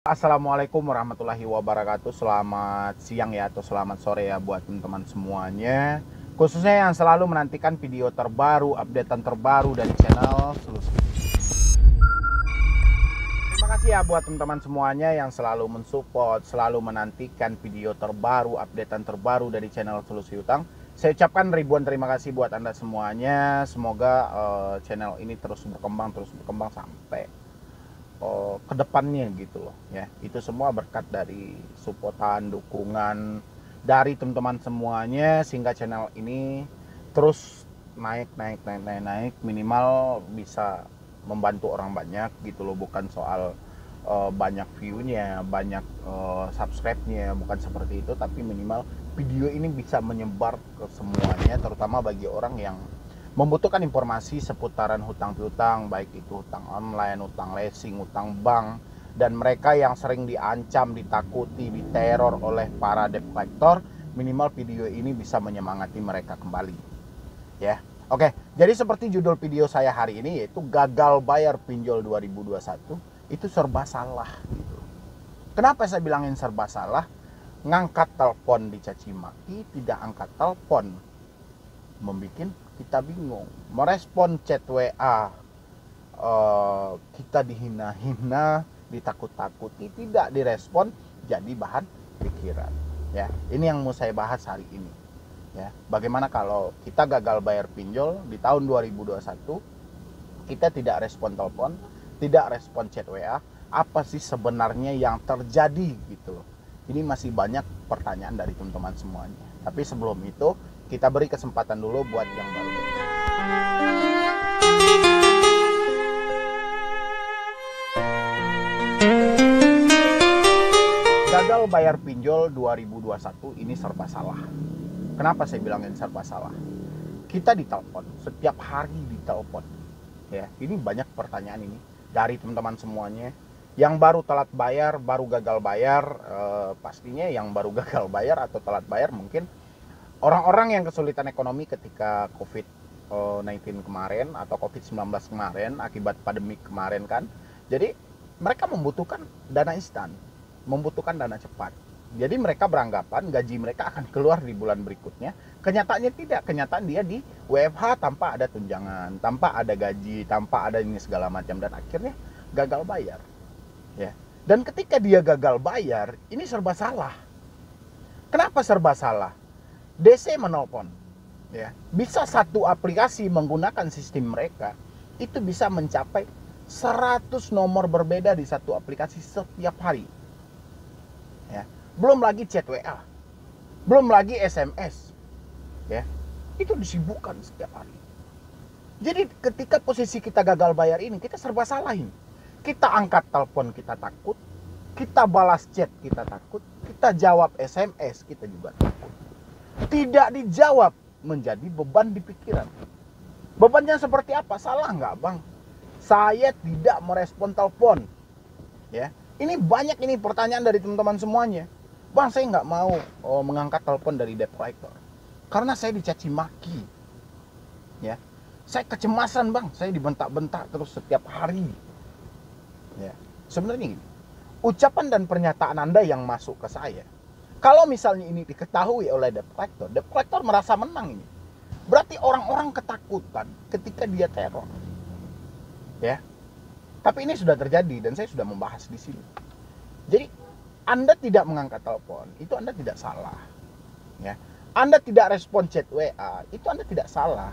Assalamualaikum warahmatullahi wabarakatuh. Selamat siang ya atau selamat sore ya buat teman-teman semuanya. Khususnya yang selalu menantikan video terbaru, updatean terbaru dari channel Solusi. Terima kasih ya buat teman-teman semuanya yang selalu mensupport, selalu menantikan video terbaru, updatean terbaru dari channel Solusi Utang. Saya ucapkan ribuan terima kasih buat Anda semuanya. Semoga channel ini terus berkembang sampai ke depannya gitu loh ya. Itu semua berkat dari supportan, dukungan dari teman-teman semuanya sehingga channel ini terus naik minimal bisa membantu orang banyak gitu loh. Bukan soal banyak view-nya, banyak subscribe-nya, bukan seperti itu, tapi minimal video ini bisa menyebar ke semuanya, terutama bagi orang yang membutuhkan informasi seputaran hutang piutang, baik itu hutang online, hutang leasing, hutang bank, dan mereka yang sering diancam, ditakuti, diteror oleh para debt collector. Minimal video ini bisa menyemangati mereka kembali ya. Oke, jadi seperti judul video saya hari ini, yaitu gagal bayar pinjol 2021 itu serba salah gitu. Kenapa saya bilangin serba salah? Ngangkat telepon dicaci maki, tidak angkat telepon membuat kita bingung. Merespon chat WA kita dihina-hina, ditakut-takuti, tidak direspon, jadi bahan pikiran ya. Ini yang mau saya bahas hari ini ya. Bagaimana kalau kita gagal bayar pinjol di tahun 2021, kita tidak respon telepon, tidak respon chat WA, apa sih sebenarnya yang terjadi gitu loh. Ini masih banyak pertanyaan dari teman-teman semuanya. Tapi sebelum itu, kita beri kesempatan dulu buat yang baru. Gagal bayar pinjol 2021 ini serba salah. Kenapa saya bilangin serba salah? Kita ditelepon, setiap hari ditelepon. Ya, ini banyak pertanyaan ini dari teman-teman semuanya. Yang baru telat bayar, baru gagal bayar, pastinya yang baru gagal bayar atau telat bayar mungkin orang-orang yang kesulitan ekonomi ketika COVID-19 kemarin atau COVID-19 kemarin akibat pandemi kemarin kan. Jadi mereka membutuhkan dana instan, membutuhkan dana cepat. Jadi mereka beranggapan gaji mereka akan keluar di bulan berikutnya. Kenyataannya tidak, kenyataan dia di WFH tanpa ada tunjangan, tanpa ada gaji, tanpa ada ini segala macam, dan akhirnya gagal bayar. Ya. Dan ketika dia gagal bayar, ini serba salah. Kenapa serba salah? DC menelpon ya, bisa satu aplikasi menggunakan sistem mereka itu bisa mencapai 100 nomor berbeda di satu aplikasi setiap hari ya. Belum lagi chat WA, belum lagi SMS ya, itu disibukkan setiap hari. Jadi ketika posisi kita gagal bayar ini, kita serba salahin. Kita angkat telepon kita takut, kita balas chat kita takut, kita jawab SMS kita juga takut. Tidak dijawab menjadi beban di pikiran. Bebannya seperti apa? Salah nggak bang? Saya tidak merespon telepon. Ya, ini banyak ini pertanyaan dari teman-teman semuanya. Bang, saya nggak mau mengangkat telepon dari debt collector karena saya dicaci maki. Ya, saya kecemasan bang. Saya dibentak-bentak terus setiap hari. Ya, sebenarnya ini ucapan dan pernyataan Anda yang masuk ke saya. Kalau misalnya ini diketahui oleh debt collector merasa menang ini. Berarti orang-orang ketakutan ketika dia teror. Ya. Tapi ini sudah terjadi dan saya sudah membahas di sini. Jadi Anda tidak mengangkat telepon, itu Anda tidak salah. Ya. Anda tidak respon chat WA, itu Anda tidak salah.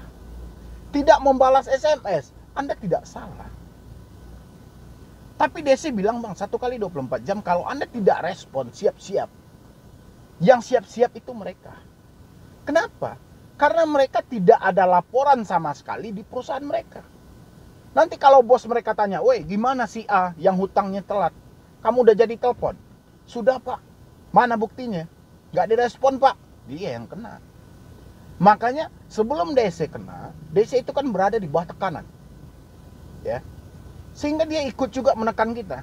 Tidak membalas SMS, Anda tidak salah. Tapi DC bilang, bang, 1 kali 24 jam kalau Anda tidak respon, siap-siap. Yang siap-siap itu mereka. Kenapa? Karena mereka tidak ada laporan sama sekali di perusahaan mereka. Nanti kalau bos mereka tanya, woi gimana si A yang hutangnya telat? Kamu udah jadi telepon? Sudah pak. Mana buktinya? Gak direspon pak. Dia yang kena. Makanya sebelum DC kena, DC itu kan berada di bawah tekanan. Ya. Sehingga dia ikut juga menekan kita.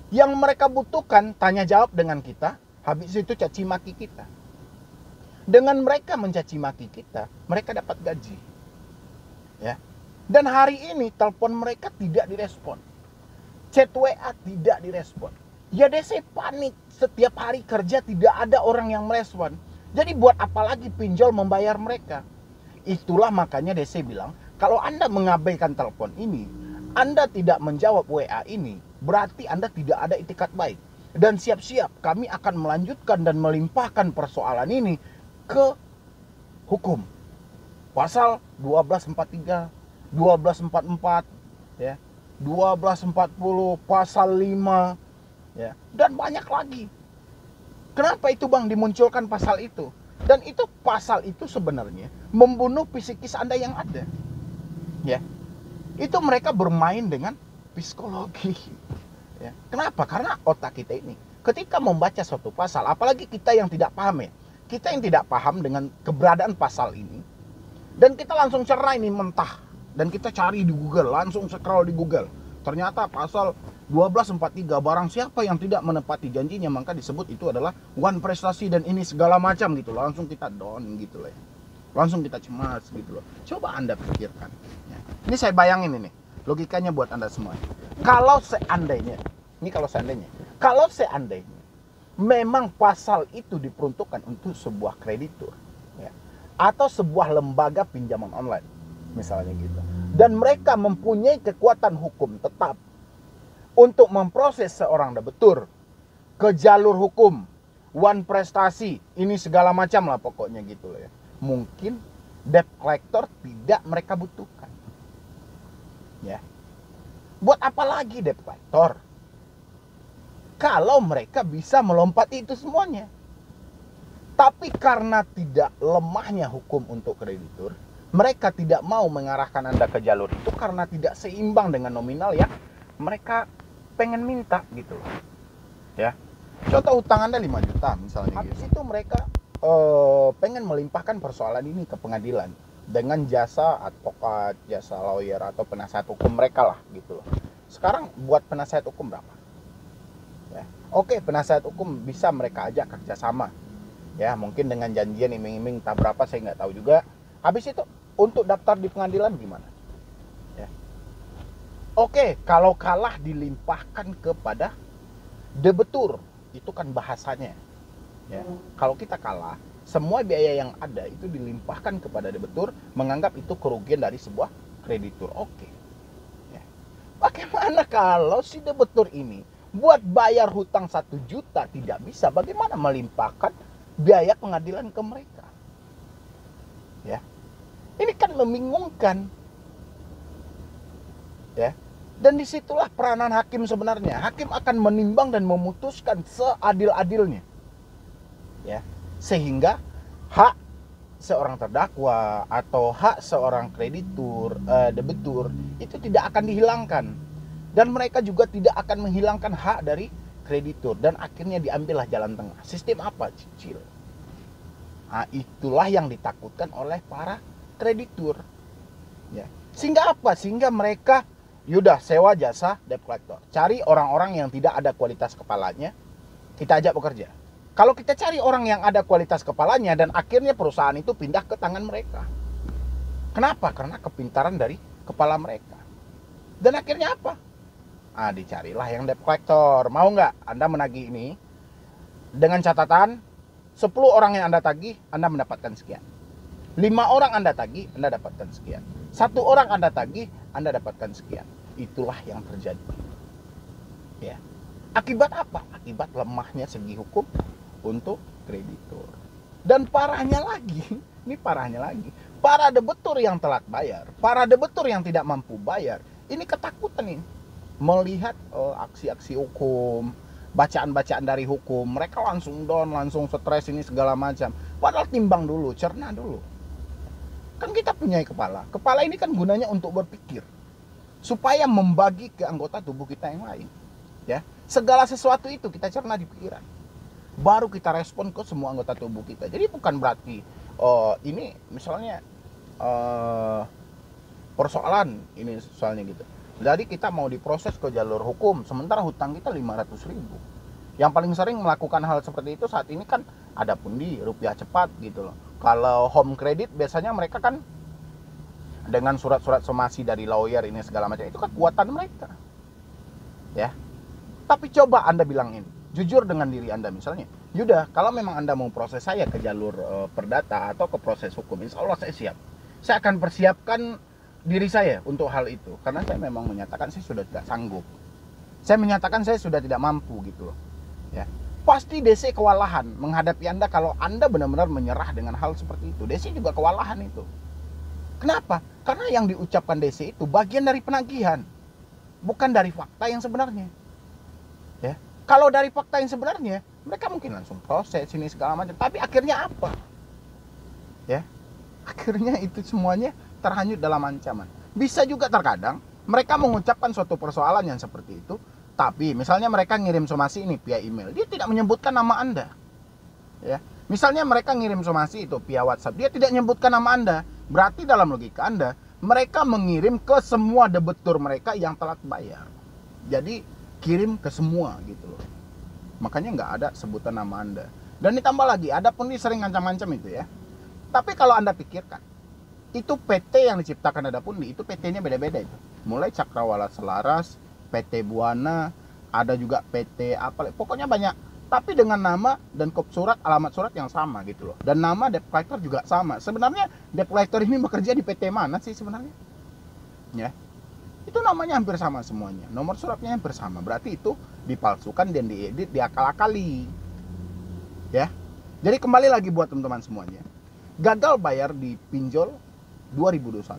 Yang mereka butuhkan tanya jawab dengan kita. Habis itu caci maki kita. Dengan mereka mencaci maki kita, mereka dapat gaji. Ya. Dan hari ini telepon mereka tidak direspon. Chat WA tidak direspon. Ya DC panik, setiap hari kerja tidak ada orang yang merespon. Jadi buat apa lagi pinjol membayar mereka? Itulah makanya DC bilang, kalau Anda mengabaikan telepon ini, Anda tidak menjawab WA ini, berarti Anda tidak ada itikat baik. Dan siap-siap kami akan melanjutkan dan melimpahkan persoalan ini ke hukum. Pasal 1243, 1244, ya, 1240, pasal 5, ya, dan banyak lagi. Kenapa itu Bang dimunculkan pasal itu? Dan itu pasal itu sebenarnya membunuh psikis Anda yang ada. Ya. Itu mereka bermain dengan psikologi. Ya. Kenapa? Karena otak kita ini ketika membaca suatu pasal, apalagi kita yang tidak paham ya. Kita yang tidak paham dengan keberadaan pasal ini, dan kita langsung cerna ini mentah, dan kita cari di Google, langsung scroll di Google. Ternyata pasal 1243, barang siapa yang tidak menepati janjinya maka disebut itu adalah one prestasi dan ini segala macam gitu loh. Langsung kita down gitu loh ya. Langsung kita cemas gitu loh. Coba Anda pikirkan ya. Ini saya bayangin ini logikanya buat Anda semua. Kalau seandainya memang pasal itu diperuntukkan untuk sebuah kreditur ya, atau sebuah lembaga pinjaman online misalnya gitu, dan mereka mempunyai kekuatan hukum tetap untuk memproses seorang debitur ke jalur hukum, one prestasi, ini segala macam lah pokoknya gitu loh ya. Mungkin debt collector tidak mereka butuhkan. Ya. Buat apa lagi debt collector? Kalau mereka bisa melompati itu semuanya. Tapi karena tidak lemahnya hukum untuk kreditur, mereka tidak mau mengarahkan Anda ke jalur itu karena tidak seimbang dengan nominal yang mereka pengen minta gitu loh. Ya. Contoh utang Anda 5 juta misalnya. Habis itu mereka pengen melimpahkan persoalan ini ke pengadilan dengan jasa advokat, jasa lawyer atau penasihat hukum mereka lah gitu loh. Sekarang buat penasihat hukum berapa? Ya. Oke, penasihat hukum bisa mereka ajak kerjasama. Ya, mungkin dengan janjian iming-iming tak berapa saya nggak tahu juga. Habis itu untuk daftar di pengadilan gimana? Oke, kalau kalah dilimpahkan kepada debitur, itu kan bahasanya. Ya. Kalau kita kalah, semua biaya yang ada itu dilimpahkan kepada debitur, menganggap itu kerugian dari sebuah kreditur. Oke. Ya. Bagaimana kalau si debitur ini buat bayar hutang 1 juta tidak bisa, bagaimana melimpahkan biaya pengadilan ke mereka? Ya. Ini kan membingungkan. Ya. Dan disitulah peranan hakim sebenarnya. Hakim akan menimbang dan memutuskan seadil-adilnya. Ya. Sehingga hak seorang terdakwa atau hak seorang kreditur, debitur itu tidak akan dihilangkan. Dan mereka juga tidak akan menghilangkan hak dari kreditur. Dan akhirnya diambillah jalan tengah. Sistem apa? Cicil. Nah, itulah yang ditakutkan oleh para kreditur. Ya. Sehingga apa? Sehingga mereka yaudah sewa jasa debt collector. Cari orang-orang yang tidak ada kualitas kepalanya, kita ajak bekerja. Kalau kita cari orang yang ada kualitas kepalanya dan akhirnya perusahaan itu pindah ke tangan mereka. Kenapa? Karena kepintaran dari kepala mereka. Dan akhirnya apa? Dicarilah yang debt collector. Mau nggak Anda menagih ini? Dengan catatan 10 orang yang Anda tagih, Anda mendapatkan sekian. 5 orang Anda tagih, Anda dapatkan sekian. 1 orang Anda tagih, Anda dapatkan sekian. Itulah yang terjadi. Ya. Akibat apa? Akibat lemahnya segi hukum untuk kreditur. Dan parahnya lagi, ini parahnya lagi, para debitur yang telat bayar, para debitur yang tidak mampu bayar, ini ketakutan nih melihat aksi-aksi hukum, bacaan-bacaan dari hukum, mereka langsung down, langsung stres ini segala macam. Padahal timbang dulu, cerna dulu. Kan kita punya kepala. Kepala ini kan gunanya untuk berpikir, supaya membagi ke anggota tubuh kita yang lain. Ya, segala sesuatu itu kita cerna di pikiran. Baru kita respon ke semua anggota tubuh kita. Jadi bukan berarti ini misalnya persoalan ini soalnya gitu. Jadi kita mau diproses ke jalur hukum, sementara hutang kita 500.000. Yang paling sering melakukan hal seperti itu saat ini kan ada Pundi, Rupiah Cepat gitu loh. Kalau home credit biasanya mereka kan dengan surat-surat somasi dari lawyer ini segala macam, itu kekuatan mereka. Ya. Tapi coba Anda bilangin, jujur dengan diri Anda misalnya, yaudah kalau memang Anda mau proses saya ke jalur perdata atau ke proses hukum, insya Allah saya siap. Saya akan persiapkan diri saya untuk hal itu, karena saya memang menyatakan saya sudah tidak sanggup. Saya menyatakan saya sudah tidak mampu gitu loh. Ya. Pasti DC kewalahan menghadapi Anda kalau Anda benar-benar menyerah dengan hal seperti itu. DC juga kewalahan itu. Kenapa? Karena yang diucapkan DC itu bagian dari penagihan, bukan dari fakta yang sebenarnya. Ya, kalau dari fakta yang sebenarnya, mereka mungkin langsung proses ini segala macam. Tapi akhirnya apa? Ya, akhirnya itu semuanya terhanyut dalam ancaman. Bisa juga terkadang mereka mengucapkan suatu persoalan yang seperti itu, tapi misalnya mereka ngirim somasi ini via email, dia tidak menyebutkan nama Anda. Ya, misalnya mereka ngirim somasi itu via WhatsApp, dia tidak menyebutkan nama Anda. Berarti dalam logika Anda, mereka mengirim ke semua debitur mereka yang telat bayar. Jadi kirim ke semua gitu loh. Makanya nggak ada sebutan nama Anda. Dan ditambah lagi, ada pun dia sering ngancam-ngancam itu ya. Tapi kalau Anda pikirkan, itu PT yang diciptakan ada Pundi, itu PT-nya beda-beda itu. Mulai Cakrawala Selaras, PT Buana, ada juga PT apa, pokoknya banyak. Tapi dengan nama dan kop surat, alamat surat yang sama gitu loh. Dan nama debt collector juga sama. Sebenarnya debt collector ini bekerja di PT mana sih sebenarnya? Ya. Itu namanya hampir sama semuanya, nomor suratnya hampir sama, berarti itu dipalsukan dan diedit, diakal-akali. Ya, jadi kembali lagi buat teman-teman semuanya, gagal bayar di pinjol 2021.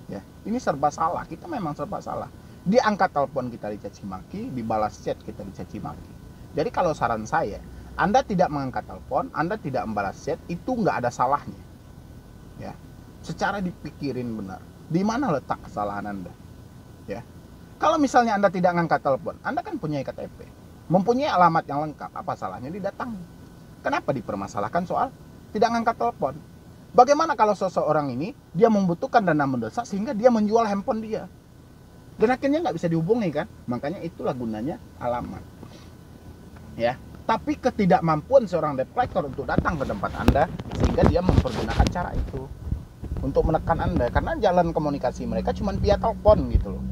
Ya, ini serba salah, kita memang serba salah. Diangkat telepon kita dicaci maki, dibalas chat kita dicaci maki. Jadi kalau saran saya, Anda tidak mengangkat telepon, Anda tidak membalas chat, itu nggak ada salahnya. Ya, secara dipikirin benar. Di mana letak kesalahan Anda? Ya. Kalau misalnya Anda tidak ngangkat telepon, Anda kan punya KTP, mempunyai alamat yang lengkap, apa salahnya didatangi? Kenapa dipermasalahkan soal tidak ngangkat telepon? Bagaimana kalau seseorang ini dia membutuhkan dana mendesak sehingga dia menjual handphone dia, dan akhirnya nggak bisa dihubungi kan? Makanya itulah gunanya alamat. Ya. Tapi ketidakmampuan seorang debt collector untuk datang ke tempat Anda sehingga dia mempergunakan cara itu untuk menekan Anda, karena jalan komunikasi mereka cuma via telepon gitu loh.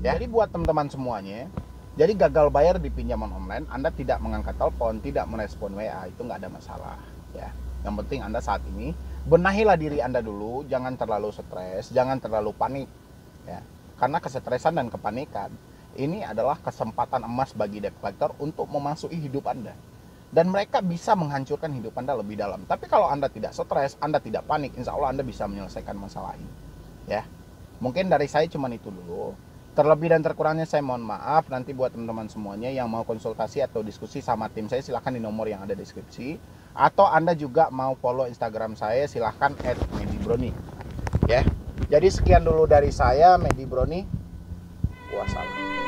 Ya, jadi buat teman-teman semuanya, jadi gagal bayar di pinjaman online, Anda tidak mengangkat telepon, tidak merespon WA, itu nggak ada masalah. Ya, yang penting Anda saat ini benahilah diri Anda dulu, jangan terlalu stres, jangan terlalu panik. Ya, karena kesetresan dan kepanikan ini adalah kesempatan emas bagi debt collector untuk memasuki hidup Anda. Dan mereka bisa menghancurkan hidup Anda lebih dalam. Tapi kalau Anda tidak stres, Anda tidak panik, insya Allah Anda bisa menyelesaikan masalah ini. Ya, mungkin dari saya cuma itu dulu. Terlebih dan terkurangnya saya mohon maaf. Nanti buat teman-teman semuanya yang mau konsultasi atau diskusi sama tim saya, silahkan di nomor yang ada di deskripsi. Atau Anda juga mau follow Instagram saya, silahkan @medibroni. Ya, jadi sekian dulu dari saya, Medibroni. Wassalam.